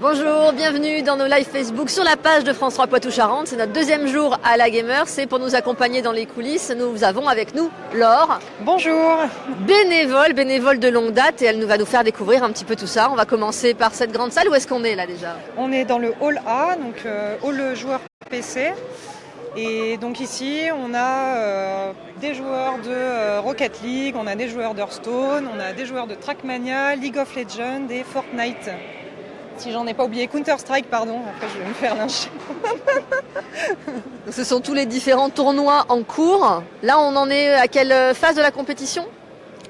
Bonjour, bienvenue dans nos lives Facebook sur la page de France 3 Poitou-Charentes. C'est notre deuxième jour à la Gamer. C'est pour nous accompagner dans les coulisses. Nous avons avec nous Laure. Bonjour. Bénévole de longue date et elle va nous faire découvrir un petit peu tout ça. On va commencer par cette grande salle. Où est-ce qu'on est là déjà? On est dans le hall A, donc hall joueur PC. Et donc ici, on a des joueurs de Rocket League, on a des joueurs d'Hearthstone, on a des joueurs de Trackmania, League of Legends et Fortnite. Si j'en ai pas oublié, Counter-Strike, pardon, après je vais me faire lyncher. Ce sont tous les différents tournois en cours. Là, on en est à quelle phase de la compétition?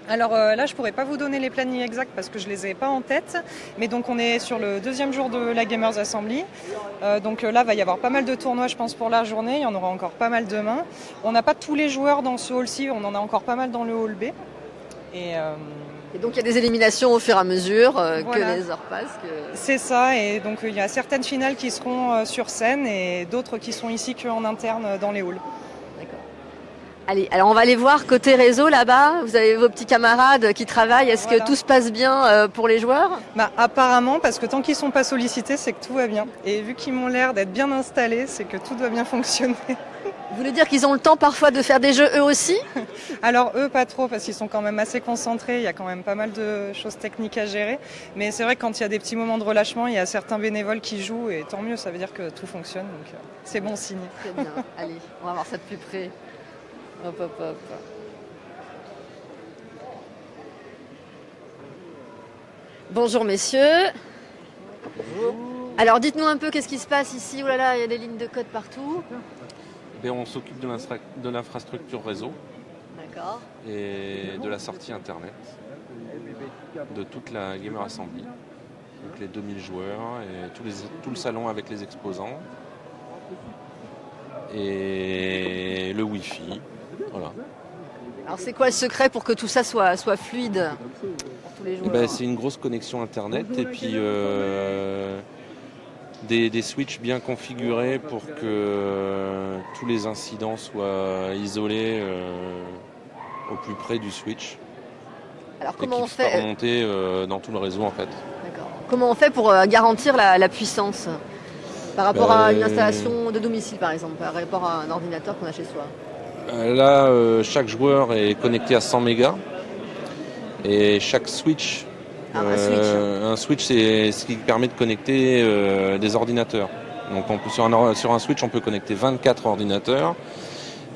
Alors là, je pourrais pas vous donner les plannings exacts parce que je les ai pas en tête. Mais donc on est sur le deuxième jour de la Gamers Assembly. Donc là, va y avoir pas mal de tournois, je pense, pour la journée. Il y en aura encore pas mal demain. On n'a pas tous les joueurs dans ce hall-ci, on en a encore pas mal dans le hall B. Et donc il y a des éliminations au fur et à mesure voilà. que les heures passent. C'est ça, et donc il y a certaines finales qui seront sur scène et d'autres qui sont ici qu'en interne dans les halls. D'accord. Allez, alors on va aller voir côté réseau là-bas. Vous avez vos petits camarades qui travaillent. Est-ce que tout se passe bien pour les joueurs? Apparemment, parce que tant qu'ils ne sont pas sollicités, c'est que tout va bien. Et vu qu'ils m'ont l'air d'être bien installés, c'est que tout doit bien fonctionner. Vous voulez dire qu'ils ont le temps parfois de faire des jeux eux aussi? Alors eux pas trop parce qu'ils sont quand même assez concentrés, il y a quand même pas mal de choses techniques à gérer. Mais c'est vrai que quand il y a des petits moments de relâchement, il y a certains bénévoles qui jouent et tant mieux, ça veut dire que tout fonctionne, donc c'est bon signe. Très bien, allez, on va voir ça de plus près. Hop, hop, hop. Bonjour messieurs. Bonjour. Alors dites-nous un peu qu'est-ce qui se passe ici. Oh là là, il y a des lignes de code partout. On s'occupe de l'infrastructure réseau. D'accord. Et de la sortie internet de toute la Gamer Assembly. Donc les 2000 joueurs et tout le salon avec les exposants. Et le Wi-Fi. Voilà. Alors c'est quoi le secret pour que tout ça soit fluide pour tous les joueurs? C'est une grosse connexion internet et puis des switches bien configurés pour que tous les incidents soient isolés au plus près du switch. Alors comment on fait remonter dans tout le réseau en fait. D'accord. Comment on fait pour garantir la puissance par rapport à une installation de domicile par exemple, par rapport à un ordinateur qu'on a chez soi? Là, chaque joueur est connecté à 100 mégas et chaque switch, un switch c'est ce qui permet de connecter des ordinateurs. Donc sur un switch on peut connecter 24 ordinateurs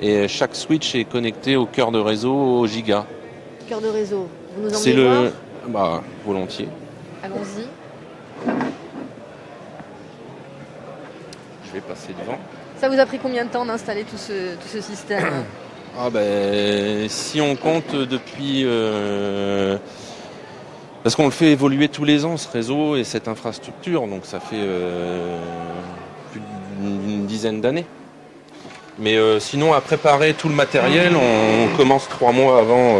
et chaque switch est connecté au cœur de réseau au giga. Cœur de réseau, vous nous emmenez voir? Volontiers. Allons-y. Je vais passer devant. Ça vous a pris combien de temps d'installer tout ce système? Si on compte depuis... parce qu'on le fait évoluer tous les ans, ce réseau et cette infrastructure, donc ça fait plus d'une dizaine d'années. Mais sinon, à préparer tout le matériel, on commence 3 mois avant...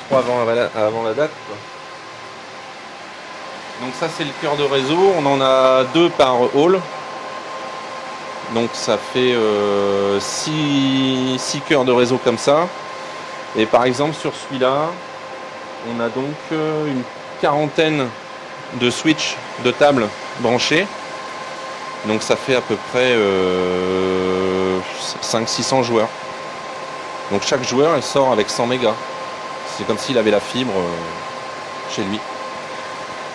3 mois avant la date, quoi. Donc ça c'est le cœur de réseau, on en a 2 par hall. Donc ça fait 6 cœurs de réseau comme ça. Et par exemple sur celui-là, on a donc une quarantaine de switches de table branchés. Donc ça fait à peu près 500-600 joueurs. Donc chaque joueur il sort avec 100 mégas. C'est comme s'il avait la fibre chez lui.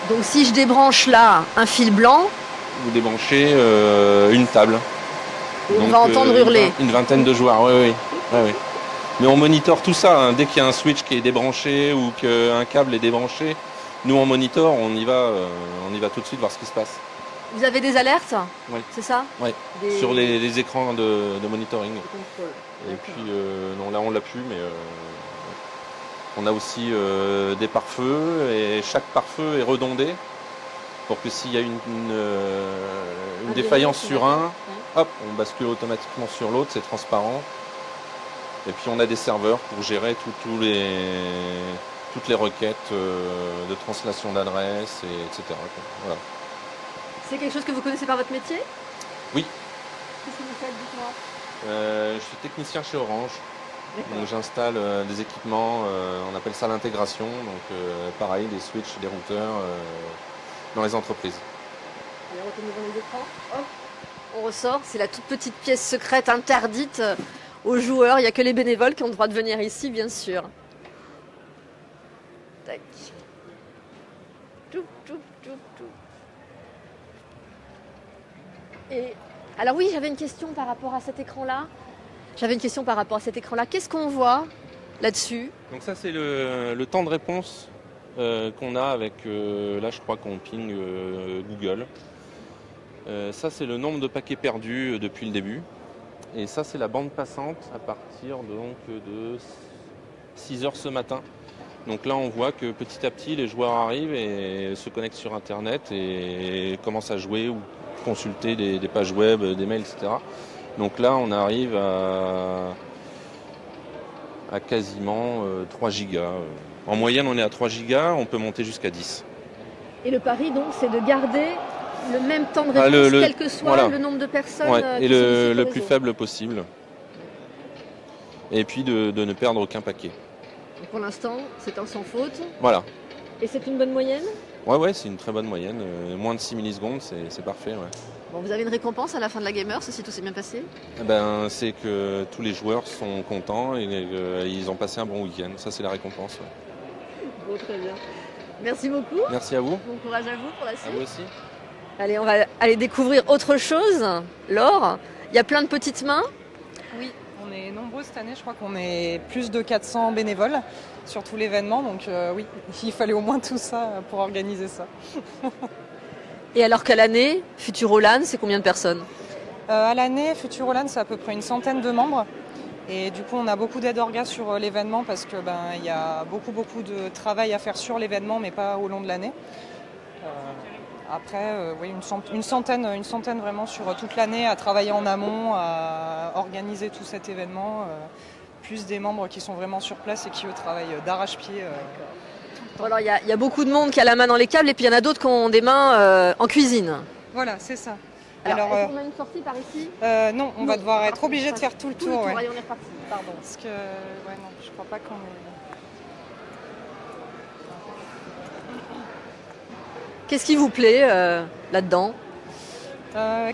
Donc si je débranche là un fil blanc, vous débranchez une table. Et on va entendre hurler. Une vingtaine de joueurs, oui. Mais on monitore tout ça, hein. Dès qu'il y a un switch qui est débranché ou qu'un câble est débranché, nous on monitor, on y va tout de suite voir ce qui se passe. Vous avez des alertes? Oui. C'est ça? Oui, sur les écrans de monitoring. Et puis, non là on l'a plus, mais on a aussi des pare-feux et chaque pare-feu est redondé pour que s'il y a une défaillance sur un, hop, on bascule automatiquement sur l'autre, c'est transparent. Et puis on a des serveurs pour gérer toutes les requêtes de translation d'adresse, etc. Voilà. C'est quelque chose que vous connaissez par votre métier? Oui. Qu'est-ce que vous faites, dites-moi? Je suis technicien chez Orange. Donc j'installe des équipements, on appelle ça l'intégration. Donc pareil, des switches, des routeurs dans les entreprises. Allez, on retourne devant les écrans. Hop, on ressort. C'est la toute petite pièce secrète interdite aux joueurs. Il n'y a que les bénévoles qui ont le droit de venir ici, bien sûr. Tac. Tout. Et alors oui, j'avais une question par rapport à cet écran-là. Qu'est-ce qu'on voit là-dessus? Donc ça c'est le temps de réponse qu'on a avec, là je crois qu'on ping Google. Ça c'est le nombre de paquets perdus depuis le début. Et ça c'est la bande passante à partir donc, de 6 heures ce matin. Donc là on voit que petit à petit les joueurs arrivent et se connectent sur internet et commencent à jouer ou consulter des pages web, des mails, etc. Donc là on arrive à quasiment 3 gigas. En moyenne on est à 3 gigas, on peut monter jusqu'à 10. Et le pari donc c'est de garder le même temps de réponse quel que soit le nombre de personnes et le plus faible possible. Et puis de ne perdre aucun paquet. Donc pour l'instant c'est un sans faute. Voilà. Et c'est une bonne moyenne? Ouais, c'est une très bonne moyenne. Moins de 6 millisecondes, c'est parfait. Ouais. Bon, vous avez une récompense à la fin de la Gamers si tout s'est bien passé? C'est que tous les joueurs sont contents et ils ont passé un bon week-end. Ça, c'est la récompense. Ouais. Bon, très bien. Merci beaucoup. Merci à vous. Bon courage à vous pour la suite. À vous aussi. Allez, on va aller découvrir autre chose. Laure, il y a plein de petites mains. Oui, on est nombreux cette année. Je crois qu'on est plus de 400 bénévoles sur tout l'événement. Donc oui, il fallait au moins tout ça pour organiser ça. Et alors qu'à l'année, Futurolan, c'est combien de personnes? À l'année, Futurolan, c'est à peu près une centaine de membres. Et du coup, on a beaucoup d'aide orga sur l'événement parce que il y a beaucoup de travail à faire sur l'événement, mais pas au long de l'année. Après, oui, une centaine vraiment sur toute l'année à travailler en amont, à organiser tout cet événement, plus des membres qui sont vraiment sur place et qui eux travaillent d'arrache-pied. Alors il y a beaucoup de monde qui a la main dans les câbles et puis il y en a d'autres qui ont des mains en cuisine. Voilà, c'est ça. Alors est-ce qu'on a une sortie par ici? Non, on va devoir être obligé de faire tout le tour. Ouais. Allez, on est reparti. Pardon. Parce que, non, je crois pas qu'on est... Qu'est-ce qui vous plaît là-dedans?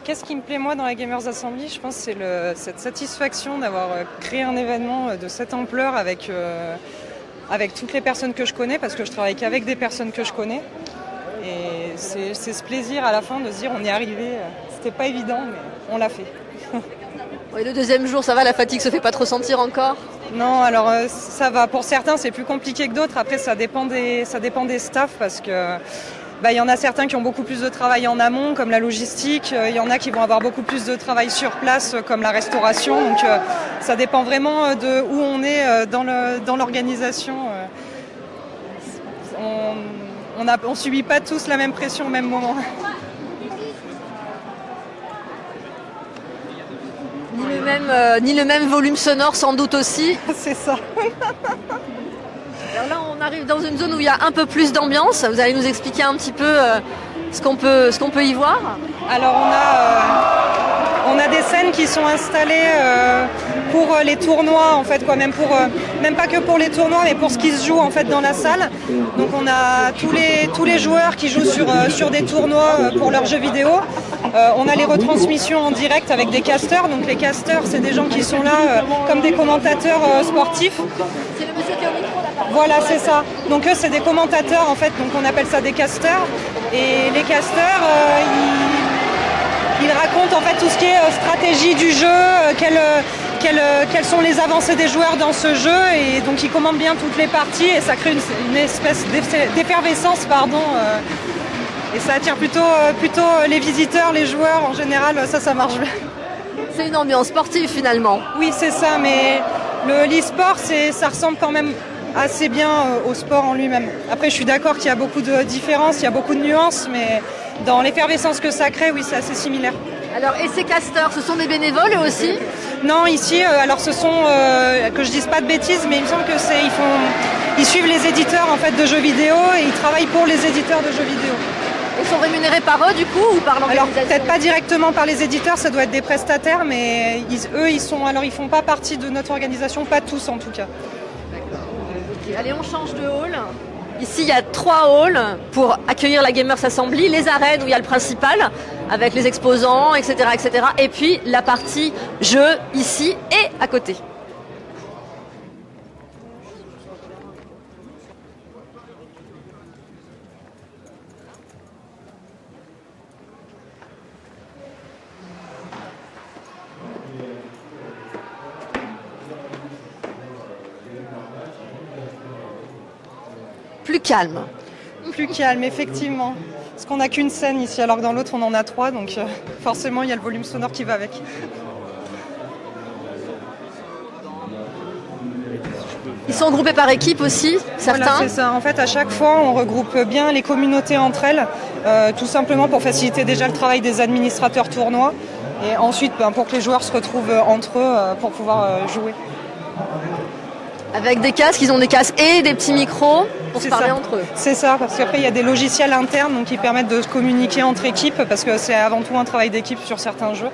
Qu'est-ce qui me plaît moi dans la Gamers Assembly? Je pense que c'est cette satisfaction d'avoir créé un événement de cette ampleur avec toutes les personnes que je connais, parce que je travaille qu'avec des personnes que je connais. Et c'est ce plaisir à la fin de se dire on y est arrivé. C'était pas évident, mais on l'a fait. Et le deuxième jour, ça va, la fatigue se fait pas trop sentir encore? Non, alors ça va. Pour certains, c'est plus compliqué que d'autres. Après, ça dépend des staffs, parce que il y en a certains qui ont beaucoup plus de travail en amont, comme la logistique. Il y en a qui vont avoir beaucoup plus de travail sur place, comme la restauration. Donc ça dépend vraiment de où on est dans l'organisation. On subit pas tous la même pression au même moment. Ni le même volume sonore sans doute aussi. C'est ça. Alors là, on arrive dans une zone où il y a un peu plus d'ambiance. Vous allez nous expliquer un petit peu ce qu'on peut y voir? Alors on a des scènes qui sont installées pour les tournois en fait, quoi, même pas que pour les tournois, mais pour ce qui se joue en fait dans la salle. Donc on a tous les joueurs qui jouent sur des tournois pour leurs jeux vidéo. On a les retransmissions en direct avec des casteurs. Donc les casteurs, c'est des gens qui sont là comme des commentateurs sportifs. C'est le monsieur qui est au micro là. Voilà, c'est ça. Donc eux, c'est des commentateurs en fait. Donc on appelle ça des casteurs. Et les casteurs, ils racontent en fait tout ce qui est stratégie du jeu, quelles sont les avancées des joueurs dans ce jeu, et donc ils commentent bien toutes les parties et ça crée une espèce d'effervescence, et ça attire plutôt les visiteurs, les joueurs en général, ça marche bien. C'est une ambiance sportive finalement. Oui, c'est ça, mais l'e-sport, ça ressemble quand même assez bien au sport en lui-même. Après, je suis d'accord qu'il y a beaucoup de différences, il y a beaucoup de nuances, mais dans l'effervescence que ça crée, oui, c'est assez similaire. Alors, et ces casteurs, ce sont des bénévoles eux aussi? Non, ici, alors ce sont, que je dise pas de bêtises, mais il me semble que ils suivent les éditeurs en fait de jeux vidéo et ils travaillent pour les éditeurs de jeux vidéo. Et Ils sont rémunérés par eux du coup ou par Alors l'organisation? peut-être pas directement par les éditeurs, ça doit être des prestataires, mais ils font pas partie de notre organisation, pas tous en tout cas. Ok, allez, on change de hall. Ici, il y a 3 halls pour accueillir la Gamers Assembly, les arènes où il y a le principal, avec les exposants, etc., etc. Et puis la partie jeux ici et à côté. Plus calme. Plus calme, effectivement. Parce qu'on n'a qu'une scène ici, alors que dans l'autre on en a 3, donc forcément il y a le volume sonore qui va avec. Ils sont regroupés par équipe aussi, certains. Voilà, c'est ça. En fait, à chaque fois, on regroupe bien les communautés entre elles, tout simplement pour faciliter déjà le travail des administrateurs tournois, et ensuite pour que les joueurs se retrouvent entre eux pour pouvoir jouer. Avec des casques, ils ont des casques et des petits micros pour se parler entre eux. C'est ça, parce qu'après il y a des logiciels internes donc, qui permettent de se communiquer entre équipes, parce que c'est avant tout un travail d'équipe sur certains jeux.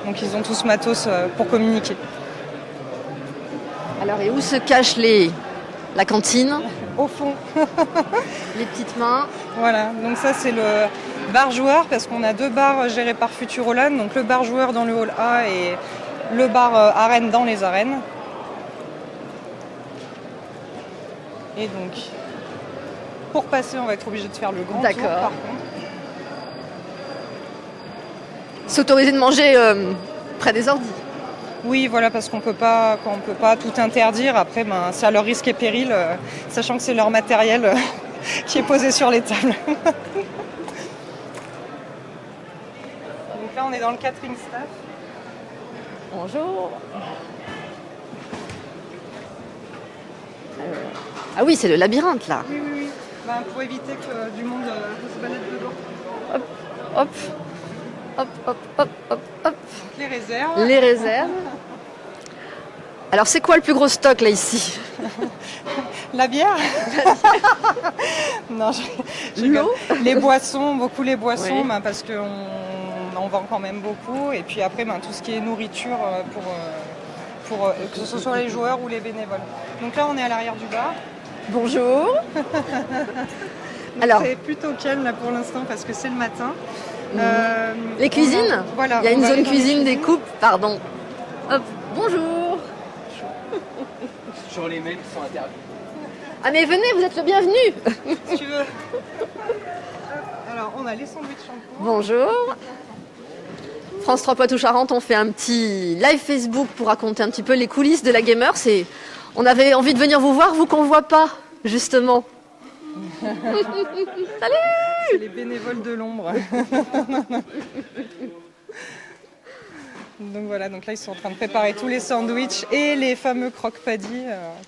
Donc ils ont tous matos pour communiquer. Alors, et où se cache la cantine? Au fond. Les petites mains. Voilà, donc ça c'est le bar joueur, parce qu'on a 2 bars gérés par Futuroland, donc le bar joueur dans le hall A et le bar arène dans les arènes. Et donc, pour passer, on va être obligé de faire le grand tour par contre. C'est autorisé de manger près des ordis. Oui, voilà, parce qu'on peut pas tout interdire. Après, c'est à leur risque et péril, sachant que c'est leur matériel qui est posé sur les tables. Donc là, on est dans le catering staff. Bonjour. Ah oui, c'est le labyrinthe là. Oui, oui, oui. Pour éviter que du monde se balade dedans. Hop, hop, hop, hop, hop, hop, hop. Donc les réserves. Les réserves. Alors, c'est quoi le plus gros stock là ici? La bière. Non, l'eau. Les boissons, beaucoup les boissons, Oui. parce qu'on en vend quand même beaucoup. Et puis après, tout ce qui est nourriture pour que ce soit les joueurs ou les bénévoles. Donc là, on est à l'arrière du bar. Bonjour. Alors, c'est plutôt calme là pour l'instant parce que c'est le matin. les cuisines. Voilà, il y a une zone aller dans les cuisine des cuisines. coupes. Pardon. Hop. Bonjour. Sur les mails qui sont interdits. Ah mais venez, vous êtes le bienvenu. Si tu veux. Alors, on a les sandwichs en cours. Bonjour. France 3 Poitou-Charentes, on fait un petit live Facebook pour raconter un petit peu les coulisses de la Gamers. On avait envie de venir vous voir, vous qu'on ne voit pas, justement. Salut. C'est les bénévoles de l'ombre. Donc voilà, donc là ils sont en train de préparer tous les sandwichs et les fameux croque-paddy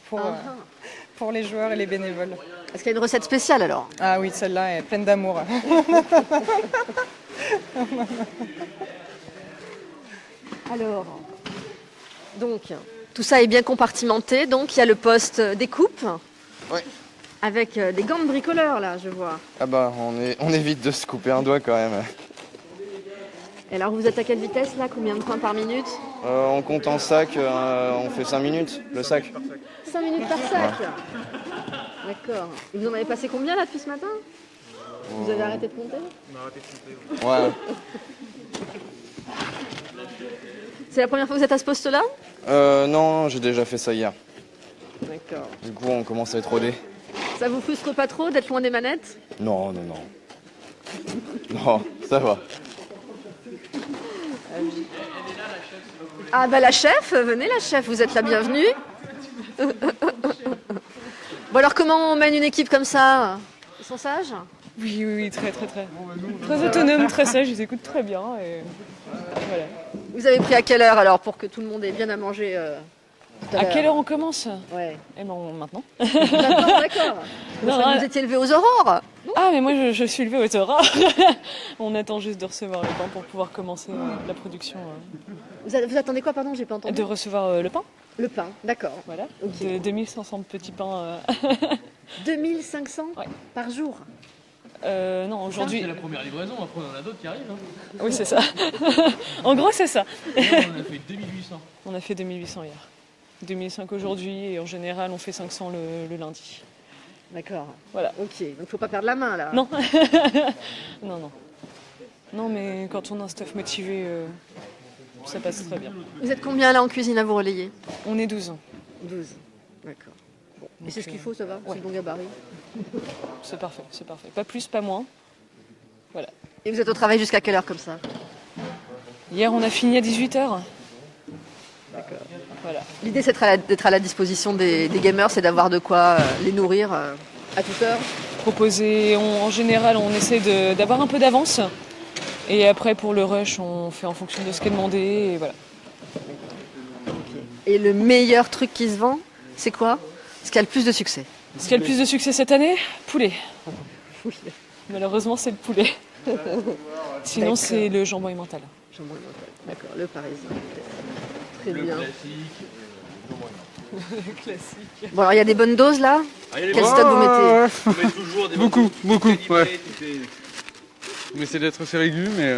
pour les joueurs et les bénévoles. Est-ce qu'il y a une recette spéciale alors? Ah oui, celle-là est pleine d'amour. Alors, donc, tout ça est bien compartimenté. Donc, il y a le poste des coupes. Ouais. Avec des gants de bricoleur, là, je vois. Ah bah, on évite de se couper un doigt quand même. Et alors, vous êtes à quelle vitesse, là? Combien de points par minute? On compte en sac, on fait 5 minutes, le sac. 5 minutes par sac. D'accord. Et vous en avez passé combien, là, depuis ce matin? Vous avez arrêté de compter? Ouais. C'est la première fois que vous êtes à ce poste-là? Non, j'ai déjà fait ça hier. D'accord. Du coup, on commence à être rodé. Ça vous frustre pas trop d'être loin des manettes? Non, non, non. Non, ça va. Ah bah la chef, venez la chef, vous êtes la bienvenue. Bon alors comment on mène une équipe comme ça? Ils sont sages? Oui, oui, oui, très, très, très. Très autonome, très sage, ils écoutent très bien. Et voilà. Vous avez pris à quelle heure alors pour que tout le monde ait bien à manger tout à À l'heure? quelle heure on commence? Ouais. Eh ben maintenant. D'accord, d'accord. Vous étiez levé aux aurores? Ah mais moi je suis levée aux aurores. On attend juste de recevoir le pain pour pouvoir commencer la production. Vous attendez quoi, pardon? J'ai pas entendu. De recevoir le pain, Le pain, d'accord. voilà. Ok. De 2500 petits pains. 2500 Ouais. par jour? Non, aujourd'hui... C'est la première livraison, après on en a d'autres qui arrivent. Hein. Oui, c'est ça. En gros, c'est ça. On a fait 2800. On a fait 2800 hier. 2005 aujourd'hui et en général, on fait 500 le lundi. D'accord. Voilà. Ok, donc faut pas perdre la main là. Non. Non. Non, mais quand on a un staff motivé, ça passe très bien. Vous êtes combien là en cuisine à vous relayer? On est 12. 12. D'accord. Bon. Et Donc, c'est ce qu'il faut, ça va? ouais. C'est le bon gabarit. C'est parfait. Pas plus, pas moins. Voilà. Et vous êtes au travail jusqu'à quelle heure comme ça? Hier, on a fini à 18h. D'accord. Voilà. L'idée c'est d'être à la disposition des gamers, c'est d'avoir de quoi les nourrir à toute heure. Proposer, en général, on essaie d'avoir un peu d'avance. Et après, pour le rush, on fait en fonction de ce qui est demandé. Et voilà. Et le meilleur truc qui se vend, c'est quoi? Ce qui a le plus de succès? Ce qui a le plus de succès cette année? Poulet. Oui. Malheureusement, c'est le poulet. Sinon, D'accord. c'est le jambon emmental. Jambon emmental. D'accord, le parisien. Très Le bien. Classique. Bon alors il y a des bonnes doses là. Quel stock vous mettez? On met toujours des Beaucoup, beaucoup, calibrés, ouais. tout est- On essaie d'être assez régulier, mais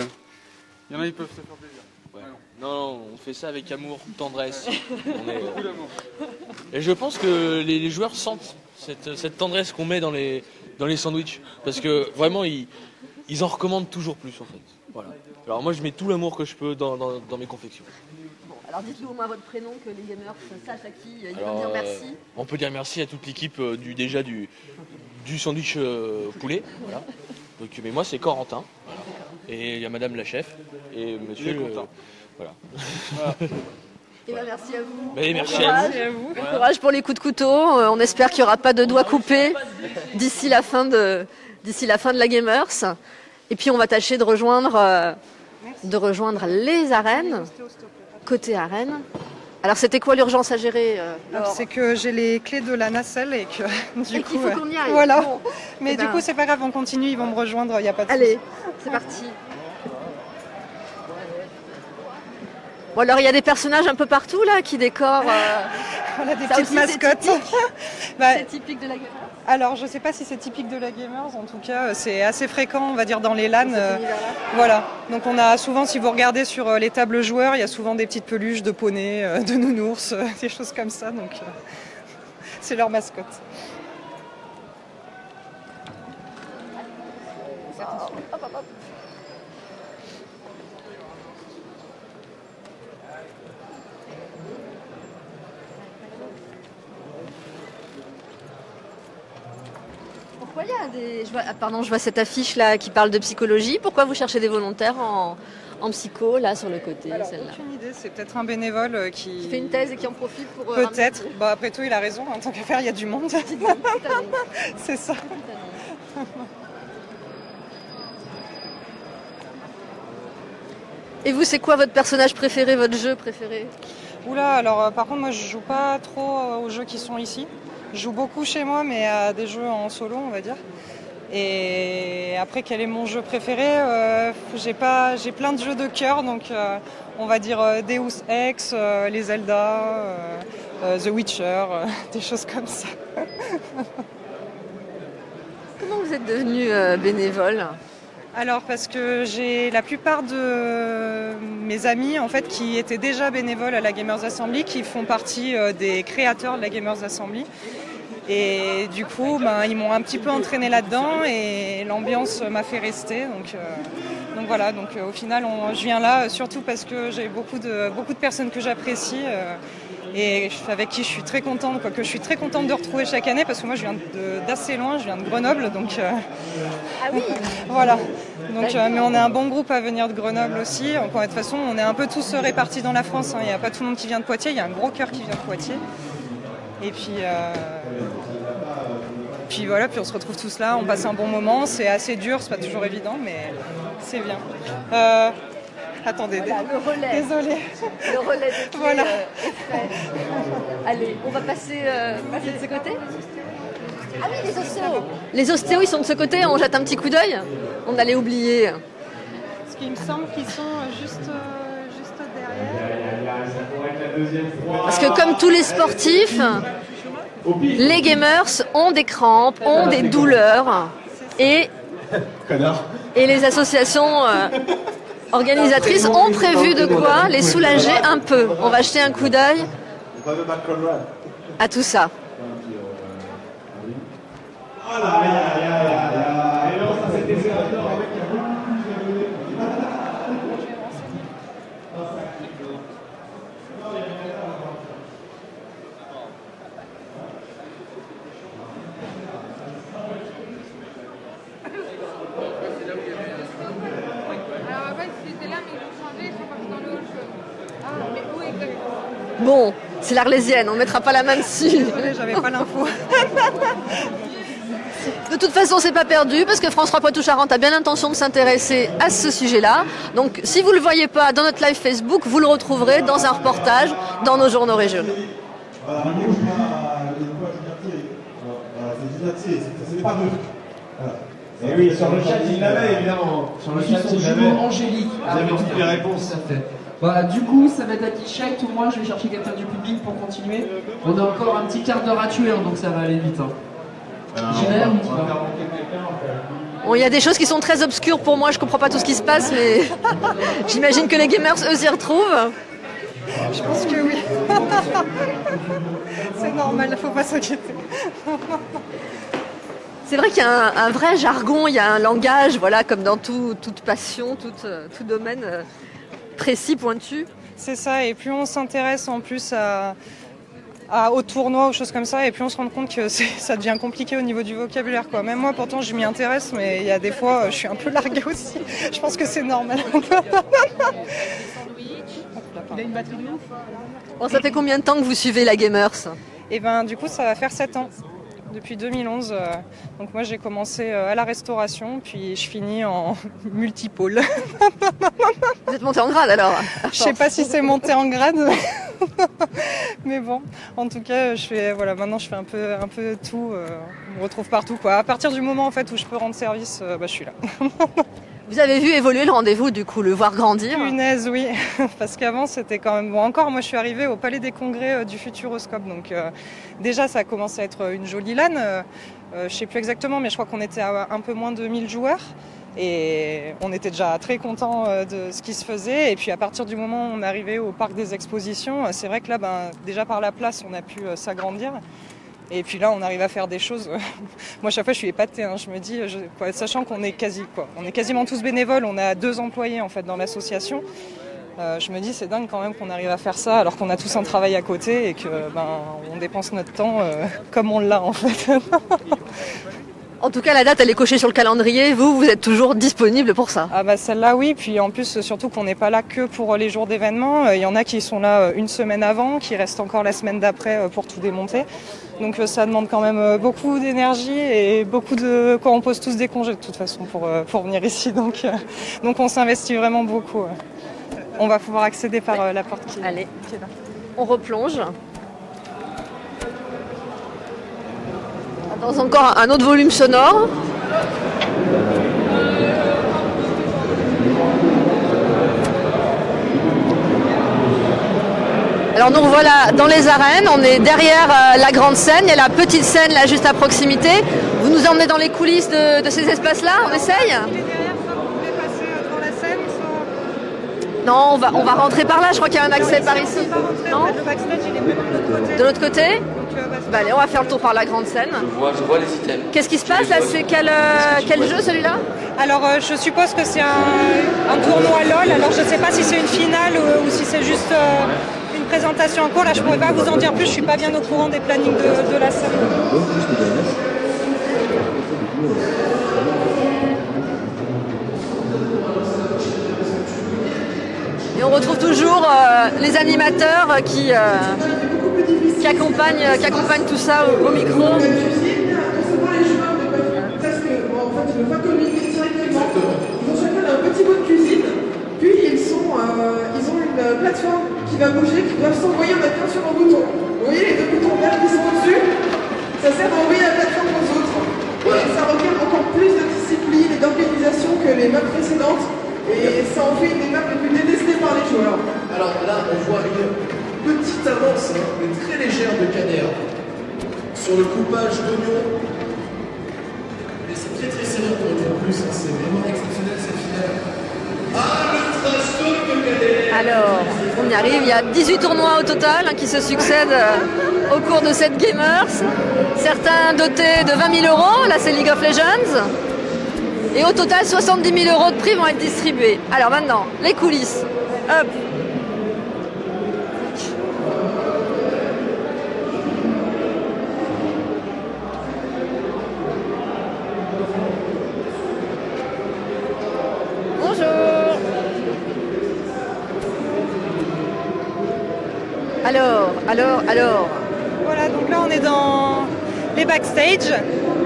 il y en a, ils peuvent se faire plaisir. Non, on fait ça avec amour, tendresse. Et je pense que les joueurs sentent cette tendresse qu'on met dans les sandwichs. Parce que vraiment, ils en recommandent toujours plus en fait. Voilà. Alors moi, je mets tout l'amour que je peux dans mes confections. Bon, alors dites-nous au moins votre prénom que les gamers sachent à qui ils Alors, peuvent dire merci. on peut dire merci à toute l'équipe du sandwich poulet. Voilà. Donc, mais moi, c'est Corentin. Voilà. Et il y a Madame la chef et Monsieur. Voilà. Et ben merci à vous. Mais merci Bon à courage. vous. Bon courage pour les coups de couteau. On espère qu'il n'y aura pas de doigts coupés d'ici la fin de la Gamers. Et puis on va tâcher de rejoindre les arènes, côté arène. Alors c'était quoi l'urgence à gérer Laure? C'est que j'ai les clés de la nacelle et que Et qu'il faut qu'on y aille. Voilà. Bon. Mais Eh du ben, coup, c'est pas grave, on continue, ils vont me rejoindre, il n'y a pas de allez, c'est parti. Bon alors il y a des personnages un peu partout là qui décorent. Voilà, des Ça petites aussi, mascottes. c'est typique. Bah, C'est typique de la Gamers. alors, je sais pas si c'est typique de la Gamers, en tout cas, c'est assez fréquent, on va dire, dans les LAN. Cet univers-là. Voilà. Donc, on a souvent, si vous regardez sur les tables joueurs, il y a souvent des petites peluches de poneys, de nounours, des choses comme ça. Donc, c'est leur mascotte. Pourquoi il y a des... je vois cette affiche là qui parle de psychologie. Pourquoi vous cherchez des volontaires en psycho là sur le côté, Alors, celle-là? aucune idée, c'est peut-être un bénévole qui... Qui fait une thèse et qui en profite pour... Peut-être. Bah, après tout, il a raison, en tant qu'affaire, il y a du monde. C'est ça. Et vous, c'est quoi votre personnage préféré, votre jeu préféré? Oula, alors par contre, moi, je joue pas trop aux jeux qui sont ici. Je joue beaucoup chez moi, mais à des jeux en solo, on va dire. Et après, quel est mon jeu préféré? J'ai plein de jeux de cœur, donc on va dire Deus Ex, les Zelda, The Witcher, des choses comme ça. Comment vous êtes devenu bénévole? Alors parce que j'ai la plupart de mes amis en fait qui étaient déjà bénévoles à la Gamers Assembly, qui font partie des créateurs de la Gamers Assembly. Et du coup, ils m'ont un petit peu entraîné là-dedans et l'ambiance m'a fait rester. Donc voilà, donc au final, je viens là surtout parce que j'ai beaucoup de personnes que j'apprécie et avec qui je suis très contente, que je suis très contente de retrouver chaque année parce que moi je viens d'assez loin, je viens de Grenoble, donc Ah oui. voilà. Donc, mais on est un bon groupe à venir de Grenoble aussi. De toute façon, on est un peu tous répartis dans la France. Il n'y a pas tout le monde qui vient de Poitiers, il y a un gros cœur qui vient de Poitiers. Et puis voilà, puis on se retrouve tous là, on passe un bon moment. C'est assez dur, c'est pas toujours évident, mais c'est bien. Attendez, Voilà, le relais. désolée. Le relais des clés, Voilà. est fait. Allez, on va passer de ce côté. Ah oui, les ostéos. Les ostéos, ils sont de ce côté, on jette un petit coup d'œil. On allait oublier. Parce qu'il me semble qu'ils sont juste derrière. Parce que comme tous les sportifs, les gamers ont des crampes, ont des douleurs et Connard. Et les associations organisatrices ont prévu de quoi les soulager un peu. On va jeter un coup d'œil à tout ça. Bon, c'est l'Arlésienne, on ne mettra pas la main dessus. J'avais pas l'info. De toute façon, c'est pas perdu parce que France 3 Poitou-Charentes a bien l'intention de s'intéresser à ce sujet-là. Donc, si vous ne le voyez pas dans notre live Facebook, vous le retrouverez dans un reportage dans nos journaux régionaux. Et oui, sur le chat, il l'avait évidemment. Sur le chat, il l'avait. Angélique. Vous avez toutes les réponses. Voilà, du coup, ça va être à qui check ou moi je vais chercher quelqu'un du public pour continuer. On a encore un petit quart d'heure à tuer, donc ça va aller vite. Bon, il y a des choses qui sont très obscures pour moi, je comprends pas tout ce qui se passe, mais j'imagine que les gamers, eux, s'y retrouvent. Je pense que oui. C'est normal, il ne faut pas s'inquiéter. C'est vrai qu'il y a un vrai jargon, il y a un langage, voilà, comme dans toute passion, tout domaine précis, pointu. C'est ça, et plus on s'intéresse en plus aux tournois, aux choses comme ça, et puis on se rend compte que ça devient compliqué au niveau du vocabulaire, quoi. Même moi, pourtant, je m'y intéresse, mais il y a des fois, je suis un peu larguée aussi. Je pense que c'est normal. Il a une batterie de ouf. Bon, ça fait combien de temps que vous suivez la Gamers ? Et ben, du coup, ça va faire 7 ans. Depuis 2011. Donc moi, j'ai commencé à la restauration, puis je finis en multipôle. Vous êtes monté en grade alors ? Je sais pas si c'est monté en grade, mais bon, en tout cas, maintenant je fais un peu tout. On me retrouve partout, quoi. À partir du moment en fait où je peux rendre service, je suis là. Vous avez vu évoluer le rendez-vous, du coup, le voir grandir ? Punaise, oui, parce qu'avant c'était quand même... Bon, encore, moi je suis arrivée au Palais des Congrès du Futuroscope, donc déjà ça a commencé à être une jolie LAN. Je sais plus exactement, mais je crois qu'on était à un peu moins de 1000 joueurs. Et on était déjà très contents de ce qui se faisait. Et puis à partir du moment où on est arrivé au parc des expositions, c'est vrai que là, déjà par la place, on a pu s'agrandir. Et puis là, on arrive à faire des choses. Moi, à chaque fois, je suis épatée. Je me dis, sachant qu'on est on est quasiment tous bénévoles. On a 2 employés en fait dans l'association. Je me dis, c'est dingue quand même qu'on arrive à faire ça, alors qu'on a tous un travail à côté et que on dépense notre temps comme on l'a en fait. En tout cas, la date, elle est cochée sur le calendrier. Vous êtes toujours disponible pour ça ? Ah celle-là, oui. Puis en plus, surtout qu'on n'est pas là que pour les jours d'événements. Il y en a qui sont là une semaine avant, qui restent encore la semaine d'après pour tout démonter. Donc ça demande quand même beaucoup d'énergie et quand on pose tous des congés de toute façon pour venir ici. Donc on s'investit vraiment beaucoup. On va pouvoir accéder par la porte qui est là. On replonge. Dans encore un autre volume sonore. Alors nous voilà dans les arènes, on est derrière la grande scène, il y a la petite scène là juste à proximité. Vous nous emmenez dans les coulisses de ces espaces-là, on essaye ? Non, on va rentrer par là, je crois qu'il y a un accès par ici. Non ? Le backstage, il est même de l'autre côté. De l'autre côté ? Allez, on va faire le tour par la grande scène. Je vois les items. Qu'est-ce qui se passe là ? C'est quel jeu celui-là ? Alors je suppose que c'est un tournoi LOL, alors je ne sais pas si c'est une finale ou si c'est juste une présentation en cours. Là je ne pourrais pas vous en dire plus, je ne suis pas bien au courant des plannings de la scène. Et on retrouve toujours les animateurs qui accompagnent tout ça au micro. Parce que, en fait, ils ne peuvent pas communiquer directement. Ils ont chacun un petit bout de cuisine, puis ils ont une plateforme qui va bouger, qui doivent s'envoyer en appuyant sur un bouton. Vous voyez les 2 boutons verts qui sont au-dessus ? Ça sert à envoyer la plateforme aux autres. Et ça requiert encore plus de discipline et d'organisation que les maps précédentes. Et ça en fait une des maps les plus détestées par les joueurs. Alors là, on voit une petite avance, mais très légère de Caner sur le coupage d'oignons. Mais c'est très très serré pour être en plus, hein. C'est vraiment exceptionnel cette finale. Ah, le trash talk de Cadet. Alors, on y arrive, il y a 18 tournois au total qui se succèdent au cours de cette Gamers. Certains dotés de 20 000 €, là c'est League of Legends. Et au total, 70 000 € de prix vont être distribués. Alors maintenant, les coulisses. Hop. Bonjour. Alors. Voilà, donc là on est dans les backstage,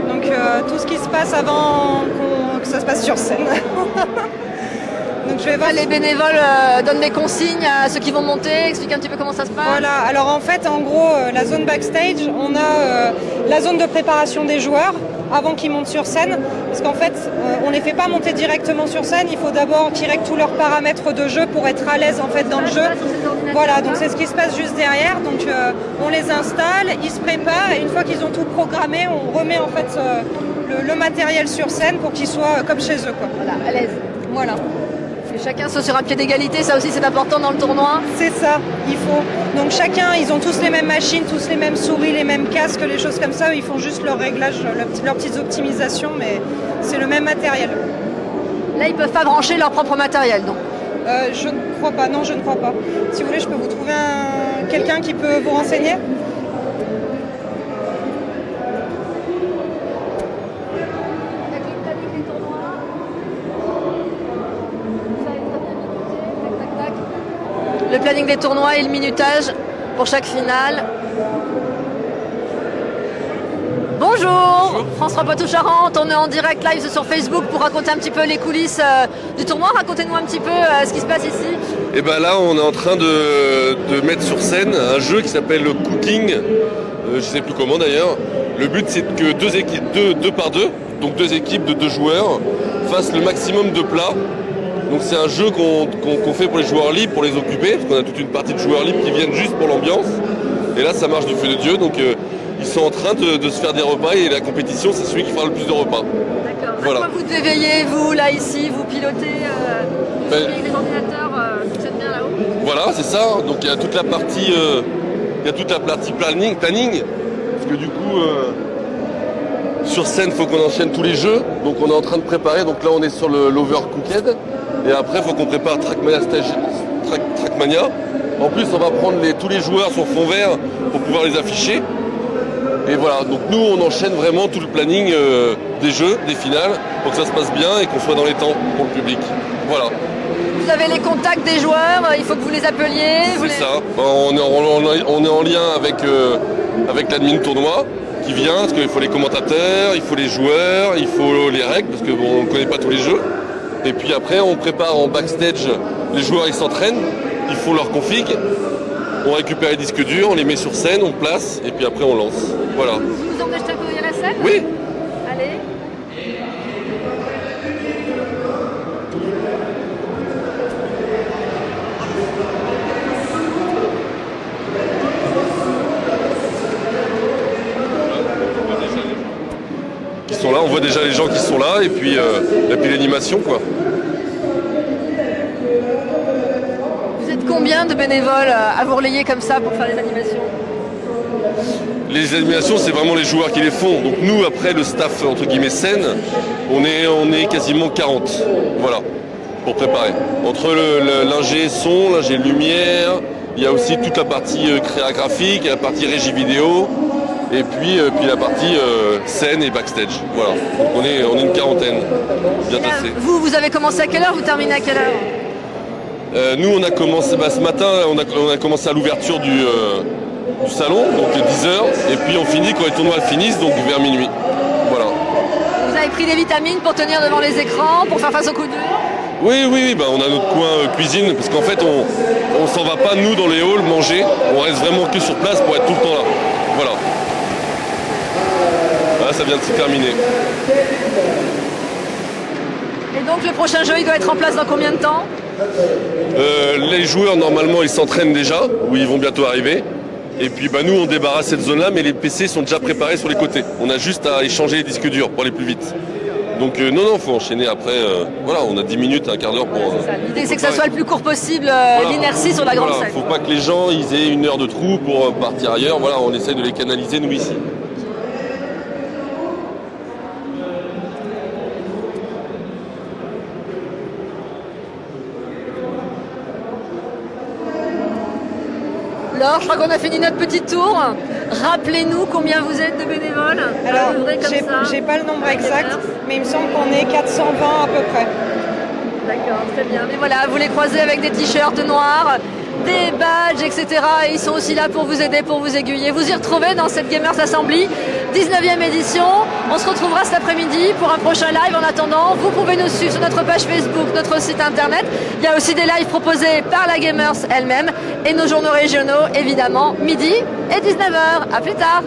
donc tout ce qui se passe avant que ça se passe sur scène. Donc je vais voir. Les bénévoles donnent des consignes à ceux qui vont monter, expliquent un petit peu comment ça se passe. Voilà, alors en fait en gros la zone backstage, on a la zone de préparation des joueurs avant qu'ils montent sur scène, parce qu'en fait on les fait pas monter directement sur scène, il faut d'abord qu'ils règlent tous leurs paramètres de jeu pour être à l'aise en fait dans le jeu. Voilà, donc c'est ce qui se passe juste derrière, donc on les installe, ils se préparent et une fois qu'ils ont tout programmé, on remet en fait le matériel sur scène pour qu'ils soient comme chez eux quoi. Voilà, à l'aise. Voilà. Et chacun soit sur un pied d'égalité, ça aussi c'est important dans le tournoi. C'est ça, il faut. Donc chacun, ils ont tous les mêmes machines, tous les mêmes souris, les mêmes casques, les choses comme ça. Ils font juste leur réglage, leurs petites optimisations, mais c'est le même matériel. Là, ils peuvent pas brancher leur propre matériel, donc. Je ne crois pas, non, je ne crois pas. Si vous voulez, je peux vous trouver quelqu'un qui peut vous renseigner. Le planning des tournois et le minutage pour chaque finale. Bonjour, France 3 Poitou-Charentes, on est en direct live sur Facebook pour raconter un petit peu les coulisses du tournoi. Racontez-nous un petit peu ce qui se passe ici. Et bien là, on est en train de mettre sur scène un jeu qui s'appelle le Cooking, je ne sais plus comment d'ailleurs. Le but c'est que deux équipes, deux par deux, donc deux équipes de 2 joueurs, fassent le maximum de plats. Donc c'est un jeu qu'on fait pour les joueurs libres, pour les occuper, parce qu'on a toute une partie de joueurs libres qui viennent juste pour l'ambiance. Et là ça marche du feu de Dieu, donc ils sont en train de se faire des repas et la compétition c'est celui qui fera le plus de repas. D'accord. Voilà. À quoi vous devez veiller, vous, là, ici, vous pilotez les ordinateurs fonctionnent bien là-haut? Voilà, c'est ça. Donc il y a toute la partie, planning, parce que du coup, sur scène, il faut qu'on enchaîne tous les jeux. Donc on est en train de préparer. Donc là, on est sur l'Overcooked. Et après, il faut qu'on prépare Trackmania. En plus, on va prendre tous les joueurs sur fond vert pour pouvoir les afficher. Et voilà, donc nous on enchaîne vraiment tout le planning des jeux, des finales, pour que ça se passe bien et qu'on soit dans les temps pour le public. Voilà. Vous avez les contacts des joueurs, il faut que vous les appeliez. C'est ça, on est en lien avec l'admin tournoi qui vient, parce qu'il faut les commentateurs, il faut les joueurs, il faut les règles, parce qu'on ne connaît pas tous les jeux. Et puis après on prépare en backstage, les joueurs ils s'entraînent, ils font leur config. On récupère les disques durs, on les met sur scène, on place et puis après on lance. Voilà. Vous emmenez jeter un coup d'œil à la scène? Oui. Allez. Qui sont là, on voit déjà les gens qui sont là et puis l'animation quoi. Combien de bénévoles à vous relayer comme ça pour faire les animations? Les animations, c'est vraiment les joueurs qui les font. Donc nous, après, le staff, entre guillemets, scène, on est quasiment 40. Voilà, pour préparer. Entre l'ingé son, l'ingé lumière, il y a aussi toute la partie créa graphique, la partie régie vidéo, et puis la partie scène et backstage. Voilà, donc on est une quarantaine, bien tassé. Vous avez commencé à quelle heure? Vous terminez à quelle heure? Nous on a commencé ce matin, on a commencé à l'ouverture du salon, donc 10h, et puis on finit quand les tournois finissent, donc vers minuit. Voilà. Vous avez pris des vitamines pour tenir devant les écrans, pour faire face aux coups durs? Oui, on a notre coin cuisine, parce qu'en fait on s'en va pas nous dans les halls manger, on reste vraiment que sur place pour être tout le temps là. Voilà. Là ça vient de se terminer. Et donc le prochain jeu il doit être en place dans combien de temps? Les joueurs normalement ils s'entraînent déjà, où ils vont bientôt arriver. Et puis nous on débarrasse cette zone là, mais les PC sont déjà préparés sur les côtés. On a juste à échanger les disques durs pour aller plus vite. Donc non, faut enchaîner après. Voilà, on a 10 minutes, un quart d'heure pour... L'idée c'est que ça soit le plus court possible, l'inertie sur la grande scène. Faut pas que les gens ils aient 1 heure de trou pour partir ailleurs. Voilà, on essaye de les canaliser nous ici. Laure, je crois qu'on a fini notre petit tour. Rappelez-nous combien vous êtes de bénévoles. Alors, j'ai pas le nombre exact, mais il me semble qu'on est 420 à peu près. D'accord, très bien. Mais voilà, vous les croisez avec des t-shirts noirs, des badges, etc. Et ils sont aussi là pour vous aider, pour vous aiguiller. Vous y retrouvez dans cette Gamers Assembly, 19e édition. On se retrouvera cet après-midi pour un prochain live. En attendant, vous pouvez nous suivre sur notre page Facebook, notre site internet. Il y a aussi des lives proposés par la Gamers elle-même et nos journaux régionaux, évidemment, midi et 19h. À plus tard.